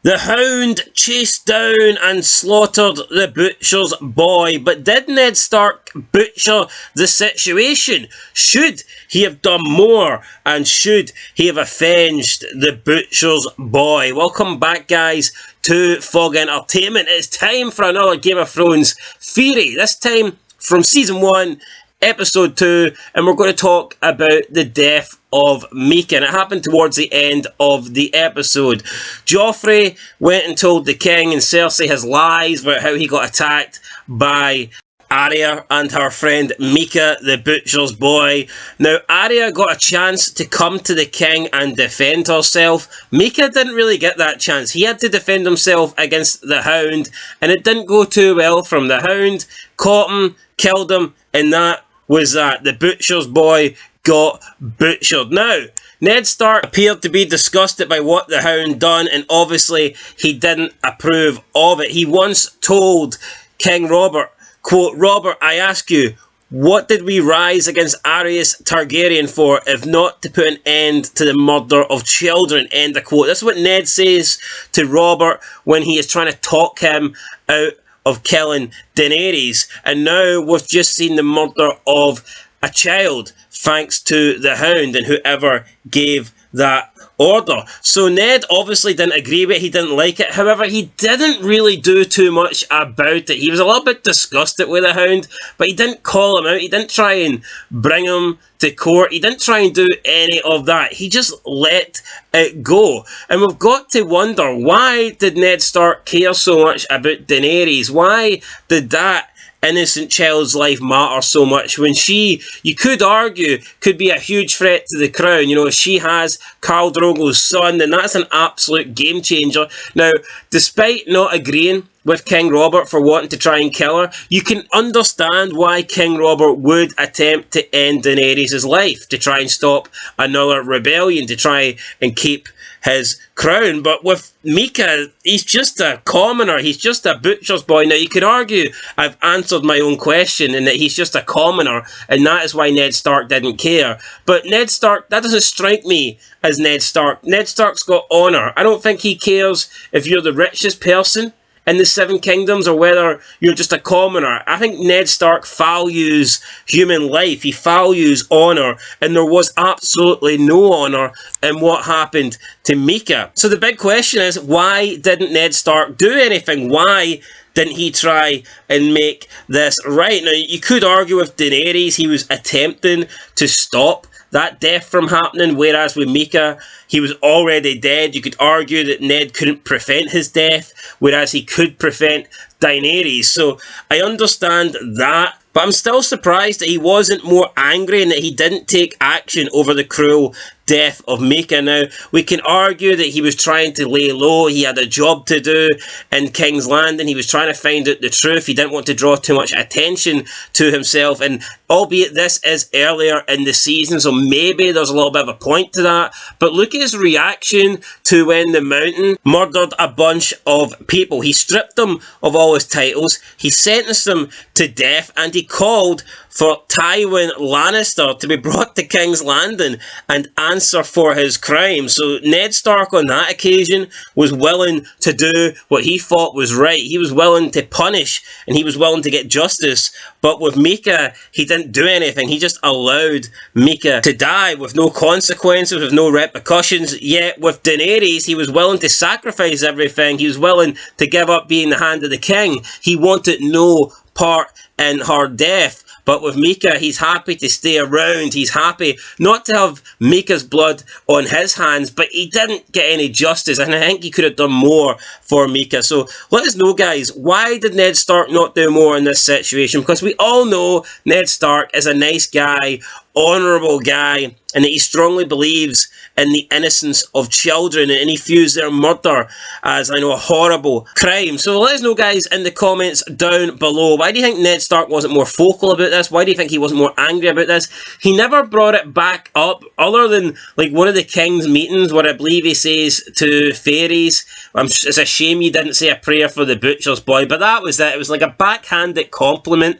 The Hound chased down and slaughtered the butcher's boy, but did Ned Stark butcher the situation? Should he have done more, and should he have avenged the butcher's boy? Welcome back, guys, to Fog Entertainment. It's time for another Game of Thrones theory, this time from Season 1, Episode 2, and we're going to talk about the death of Mycah, and it happened towards the end of the episode. Joffrey went and told the king and Cersei his lies about how he got attacked by Arya and her friend Mycah, the butcher's boy. Now, Arya got a chance to come to the king and defend herself. Mycah didn't really get that chance. He had to defend himself against the Hound, and it didn't go too well from the Hound. Caught him, killed him, and that was that. The butcher's boy got butchered. Now, Ned Stark appeared to be disgusted by what the Hound done, and obviously he didn't approve of it. He once told King Robert, quote, "Robert, I ask you, what did we rise against Aerys Targaryen for, if not to put an end to the murder of children?" End of quote. That's what Ned says to Robert when he is trying to talk him out of killing Daenerys. And now we've just seen the murder of a child, thanks to the Hound and whoever gave that order. So Ned obviously didn't agree with it, he didn't like it. However, he didn't really do too much about it. He was a little bit disgusted with the Hound, but he didn't call him out, he didn't try and bring him to court, he didn't try and do any of that. He just let it go. And we've got to wonder, why did Ned Stark care so much about Daenerys? Why did that innocent child's life matter so much when she, you could argue, could be a huge threat to the crown? You know, if she has Khal Drogo's son, then that's an absolute game changer. Now, despite not agreeing with King Robert for wanting to try and kill her, you can understand why King Robert would attempt to end Daenerys' life, to try and stop another rebellion, to try and keep his crown. But with Mycah, he's just a commoner, he's just a butcher's boy. Now, you could argue I've answered my own question in that he's just a commoner, and that is why Ned Stark didn't care. But Ned Stark, that doesn't strike me as Ned Stark. Ned Stark's got honour. I don't think he cares if you're the richest person in the Seven Kingdoms or whether you're just a commoner. I think Ned Stark values human life, he values honour, and there was absolutely no honour in what happened to Mycah. So the big question is, why didn't Ned Stark do anything? Why didn't he try and make this right? Now, you could argue with Daenerys, he was attempting to stop that death from happening, whereas with Mycah, he was already dead. You could argue that Ned couldn't prevent his death, whereas he could prevent Daenerys. So I understand that, but I'm still surprised that he wasn't more angry and that he didn't take action over the cruel death of Mycah. Now, we can argue that he was trying to lay low, he had a job to do in King's Landing, he was trying to find out the truth, he didn't want to draw too much attention to himself, and albeit this is earlier in the season, so maybe there's a little bit of a point to that, but look at his reaction to when the Mountain murdered a bunch of people. He stripped them of all his titles, he sentenced them to death, and he called for Tywin Lannister to be brought to King's Landing and answer for his crime. So Ned Stark on that occasion was willing to do what he thought was right. He was willing to punish and he was willing to get justice. But with Mycah, he didn't do anything. He just allowed Mycah to die with no consequences, with no repercussions. Yet with Daenerys, he was willing to sacrifice everything. He was willing to give up being the hand of the king. He wanted no part in her death. But with Mycah, he's happy to stay around. He's happy not to have Mycah's blood on his hands, but he didn't get any justice, and I think he could have done more for Mycah. So let us know, guys, why did Ned Stark not do more in this situation? Because we all know Ned Stark is a nice guy, honourable guy, and that he strongly believes in the innocence of children, and he views their murder as, I know, a horrible crime. So let us know, guys, in the comments down below. Why do you think Ned Stark wasn't more vocal about this? Why do you think he wasn't more angry about this? He never brought it back up, other than like one of the King's meetings where I believe he says to fairies, it's a shame you didn't say a prayer for the butcher's boy, but that was it. It was like a backhanded compliment.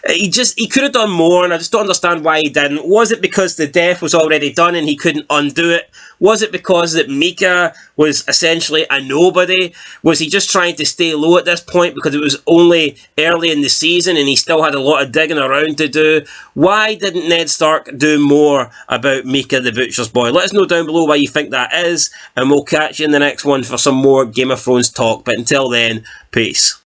He could have done more, and I just don't understand why he didn't. Was it because the death was already done and he couldn't undo it? Was it because that Mycah was essentially a nobody? Was he just trying to stay low at this point because it was only early in the season and he still had a lot of digging around to do? Why didn't Ned Stark do more about Mycah the Butcher's Boy? Let us know down below why you think that is, and we'll catch you in the next one for some more Game of Thrones talk. But until then, peace.